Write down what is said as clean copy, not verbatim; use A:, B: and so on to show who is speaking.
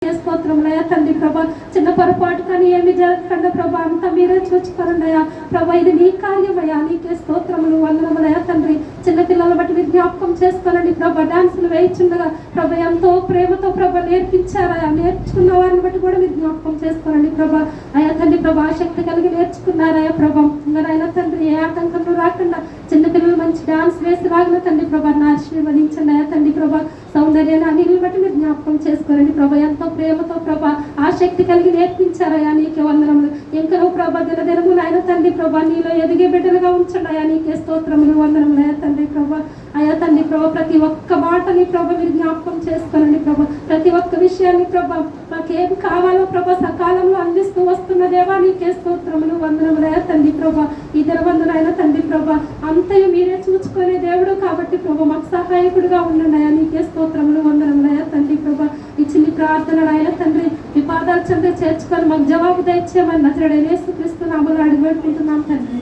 A: స్తోత్రములయ్యా తండ్రి ప్రభా. చిన్న పొరపాటు కానీ ఏమి జరగకుండా ప్రభా అంతా మీరే చూసుకోరండియా ప్రభా. ఇది నీ కార్యమయ్యా, నీకే స్తోత్రములు వందనములయ్యా తండ్రి. చిన్నపిల్లల బట్టి మీరు జ్ఞాపకం చేసుకోనండి ప్రభా. డాన్సులు వేయించుండగా ప్రభా ఎంతో ప్రేమతో ప్రభా నేర్పించారయా. నేర్చుకున్న వారిని బట్టి కూడా మీరు జ్ఞాపకం చేసుకోనండి ప్రభా. అయ్యా తండ్రి ప్రభా ఆసక్తి కలిగి నేర్చుకున్నారయ్యా ప్రభా. ఇంకా తండ్రి ఏ ఆటంకంలో రాకుండా చిన్నపిల్లలు మంచి డాన్స్ వేసి రాగిన తండ్రి ప్రభా ఆశీర్వదించండి అయ్యా తండ్రి ప్రభా. సౌందర్యాన్ని అన్నిటిని బట్టి మీరు జ్ఞాపకం చేసుకోరండి ప్రభా. ఎంతో ప్రేమతో ప్రభా ఆసక్తి కలిగి నేర్పించారయ్యా, నీకే వందనములు. ఇంకా ప్రభా దినదినములు ఆయన తండ్రి ప్రభా నీలో ఎదిగే బిడ్డలుగా ఉంచండి అయ్యా, నీకే స్తోత్రములు వందనములు అయ్యా తండ్రి ప్రభా. అయ్యా తండ్రి ప్రభా ప్రతి ఒక్క మాటని ప్రభా మీరు జ్ఞాపకం చేసుకోనండి ప్రభా. ప్రతి ఒక్క విషయాన్ని ప్రభా మాకేం కావాలో ప్రభా సకాలంలో అందిస్తూ వస్తున్న దేవా, నీకే స్తోత్రములు వందనములు అయ్యా తండ్రి ప్రభా. ఈ దినవందన అయినా తండ్రి ప్రభా అంతయు మీరే చూసుకునే దేవుడు కాబట్టి ప్రభా మాకు సహాయకుడిగా ఉండండి అయ్యా, నీకే స్తోత్రములు వందనములు అయ్యా తండ్రి ప్రభా. ఈ చిన్ని ప్రార్థనలు అయినా తండ్రి మీ పాదాల చెంత చేర్చుకొని మాకు జవాబు దయచేయమని నజరేయుడైన యేసుక్రీస్తు నామములో అడిగి పెట్టుకుంటున్నాం తండ్రి.